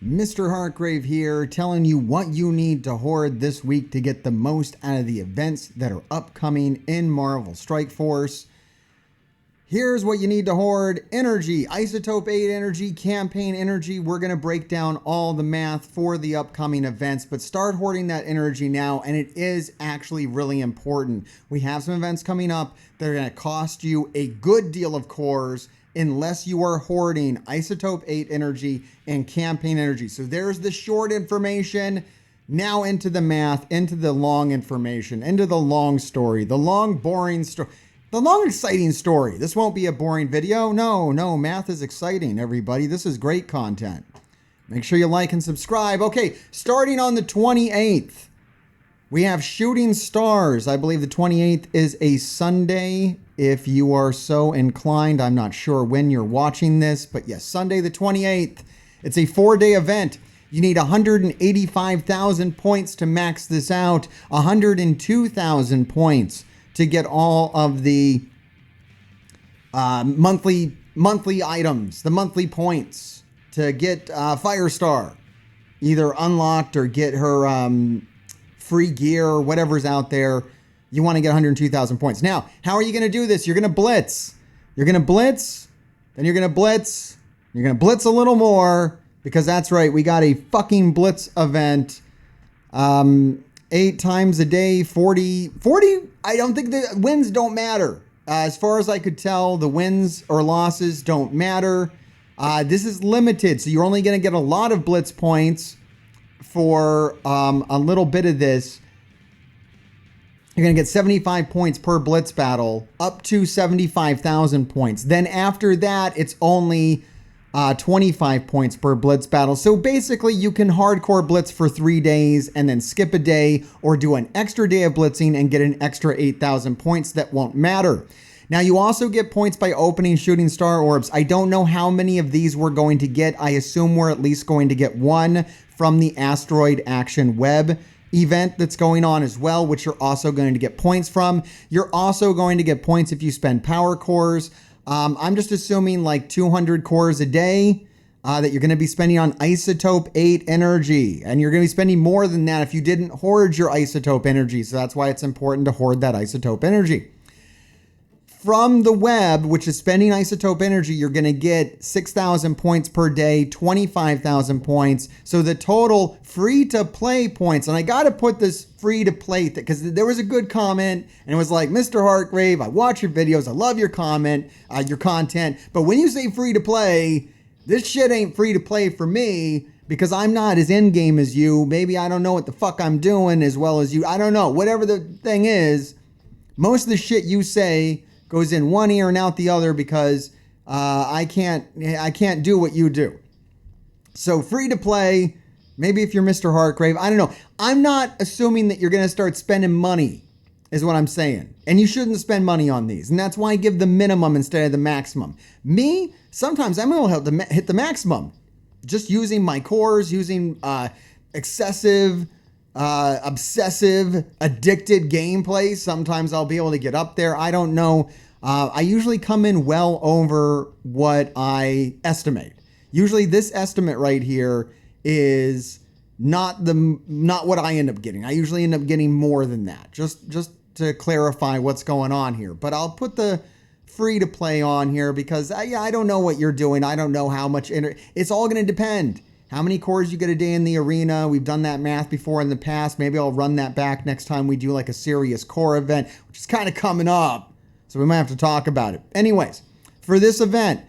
Mr. Hartgrave here, telling you what you need to hoard this week to get the most out of the events that are upcoming in Marvel Strike Force. Here's what you need to hoard: energy, isotope 8 energy, campaign energy. We're going to break down all the math for the upcoming events, but start hoarding that energy now, and it is actually really important. We have some events coming up that are going to cost you a good deal of cores unless you are hoarding isotope 8 energy and campaign energy. So there's the short information. Now into the math, into the long information, into the long story, the long boring story, the long exciting story. This won't be a boring video. No, math is exciting, everybody. This is great content. Make sure you like and subscribe. Okay, starting on the 28th, we have Shooting Stars. I believe the 28th is a Sunday, if you are so inclined. I'm not sure when you're watching this, but yes, Sunday the 28th. It's a 4-day event. You need 185,000 points to max this out, 102,000 points to get all of the monthly items, the monthly points to get Firestar either unlocked or get her free gear or whatever's out there. You want to get 102,000 points. Now, how are you going to do this? You're going to blitz. You're going to blitz, then you're going to blitz. You're going to blitz a little more, because that's right. We got a fucking blitz event. 8 times a day, 40. I don't think the wins don't matter. As far as I could tell, the wins or losses don't matter. This is limited, so you're only going to get a lot of blitz points for a little bit of this. You're going to get 75 points per blitz battle, up to 75,000 points. Then after that, it's only 25 points per blitz battle. So basically, you can hardcore blitz for 3 days and then skip a day, or do an extra day of blitzing and get an extra 8,000 points that won't matter. Now, you also get points by opening Shooting Star orbs. I don't know how many of these we're going to get. I assume we're at least going to get one from the Asteroid Action Web event that's going on as well, which you're also going to get points from. You're also going to get points if you spend power cores. I'm just assuming like 200 cores a day that you're going to be spending on isotope 8 energy. And you're going to be spending more than that if you didn't hoard your isotope energy. So that's why it's important to hoard that isotope energy. From the web, which is spending isotope energy, you're going to get 6,000 points per day, 25,000 points. So the total free-to-play points, and I got to put this free-to-play thing, because there was a good comment, and it was like, Mr. Hartgrave, I watch your videos, I love your comment, your content, but when you say free-to-play, this shit ain't free-to-play for me, because I'm not as in-game as you. Maybe I don't know what the fuck I'm doing as well as you. I don't know. Whatever the thing is, most of the shit you say goes in one ear and out the other, because I can't do what you do. So free to play, maybe if you're Mr. Hartgrave, I don't know. I'm not assuming that you're going to start spending money, is what I'm saying. And you shouldn't spend money on these. And that's why I give the minimum instead of the maximum. Me, sometimes I'm going to hit the maximum. Just using my cores, using excessive, obsessive, addicted gameplay. Sometimes I'll be able to get up there. I don't know. I usually come in well over what I estimate. Usually this estimate right here is not what I end up getting. I usually end up getting more than that. Just to clarify what's going on here. But I'll put the free to play on here because I don't know what you're doing. I don't know how much it's all going to depend. How many cores you get a day in the arena. We've done that math before in the past. Maybe I'll run that back next time we do like a serious core event, which is kind of coming up. So we might have to talk about it. Anyways, for this event,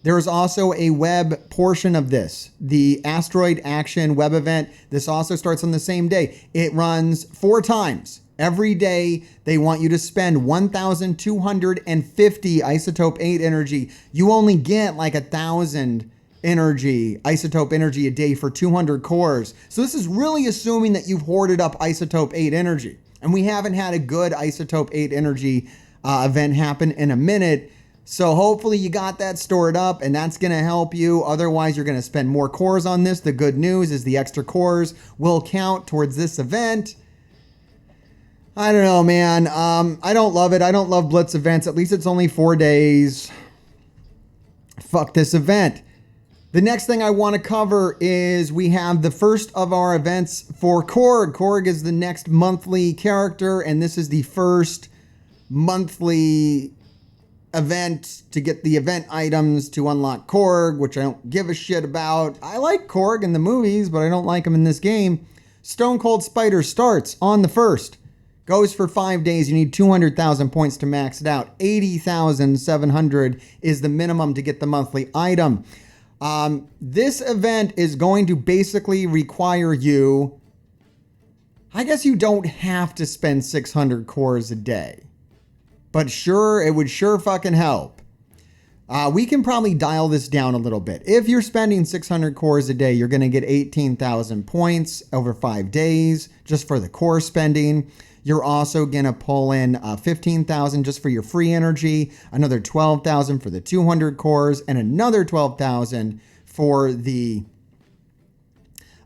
there is also a web portion of this. The Asteroid Action web event. This also starts on the same day. It runs 4 times. Every day, they want you to spend 1,250 isotope 8 energy. You only get like 1,000 energy, isotope energy a day for 200 cores. So this is really assuming that you've hoarded up isotope 8 energy. And we haven't had a good isotope 8 energy event happen in a minute. So hopefully you got that stored up, and that's going to help you. Otherwise, you're going to spend more cores on this. The good news is the extra cores will count towards this event. I don't know, man. I don't love it. I don't love blitz events. At least it's only 4 days. Fuck this event. The next thing I want to cover is we have the first of our events for KORG. KORG is the next monthly character, and this is the first monthly event to get the event items to unlock KORG, which I don't give a shit about. I like KORG in the movies, but I don't like him in this game. Stone Cold Spider starts on the 1st. Goes for 5 days. You need 200,000 points to max it out. 80,700 is the minimum to get the monthly item. This event is going to basically require you, I guess you don't have to spend 600 cores a day, but sure, it would sure fucking help. We can probably dial this down a little bit. If you're spending 600 cores a day, you're going to get 18,000 points over 5 days just for the core spending. You're also going to pull in 15,000 just for your free energy, another 12,000 for the 200 cores, and another 12,000 for the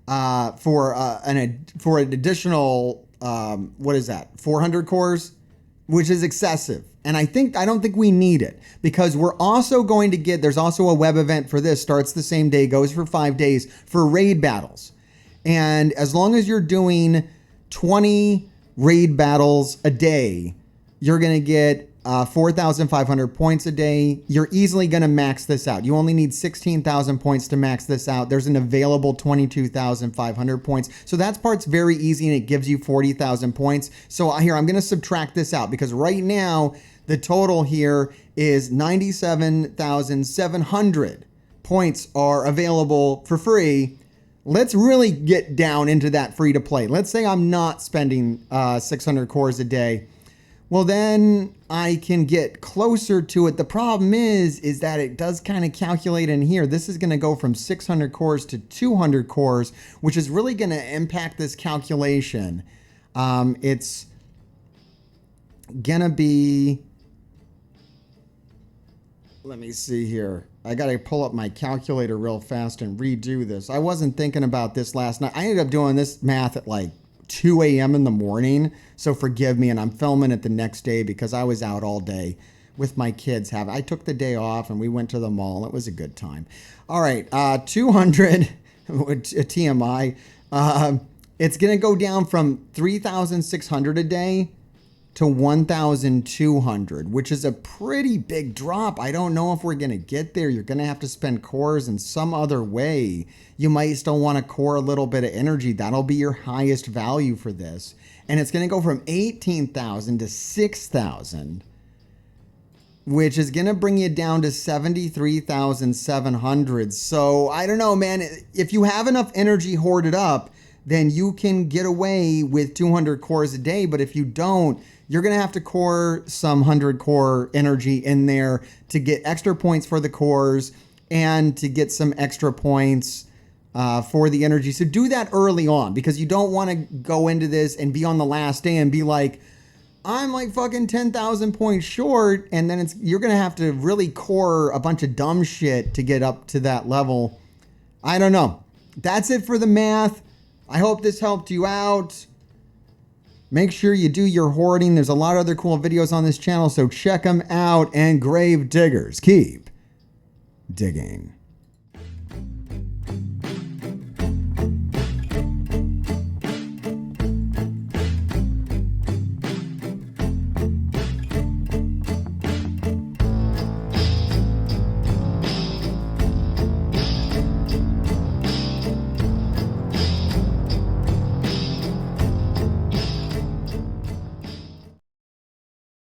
for an additional what is that? 400 cores, which is excessive. And I don't think we need it, because we're also going to get, there's also a web event for this, starts the same day, goes for 5 days for raid battles. And as long as you're doing 20 raid battles a day, you're going to get 4,500 points a day. You're easily going to max this out. You only need 16,000 points to max this out. There's an available 22,500 points. So that part's very easy, and it gives you 40,000 points. So here, I'm going to subtract this out, because right now the total here is 97,700 points are available for free. Let's really get down into that free to play. Let's say I'm not spending 600 cores a day. Well, then I can get closer to it. The problem is that it does kind of calculate in here. This is going to go from 600 cores to 200 cores, which is really going to impact this calculation. It's going to be, let me see here. I got to pull up my calculator real fast and redo this. I wasn't thinking about this last night. I ended up doing this math at like 2 a.m. in the morning. So forgive me. And I'm filming it the next day because I was out all day with my kids. I took the day off and we went to the mall. It was a good time. All right. 200 TMI. It's going to go down from 3,600 a day to 1,200, which is a pretty big drop. I don't know if we're going to get there. You're going to have to spend cores in some other way. You might still want to core a little bit of energy. That'll be your highest value for this. And it's going to go from 18,000 to 6,000, which is going to bring you down to 73,700. So I don't know, man. If you have enough energy hoarded up, then you can get away with 200 cores a day. But if you don't, you're going to have to core some 100 core energy in there to get extra points for the cores and to get some extra points for the energy. So do that early on, because you don't want to go into this and be on the last day and be like, I'm like fucking 10,000 points short. And then you're going to have to really core a bunch of dumb shit to get up to that level. I don't know. That's it for the math. I hope this helped you out. Make sure you do your hoarding. There's a lot of other cool videos on this channel, so check them out. And grave diggers, keep digging.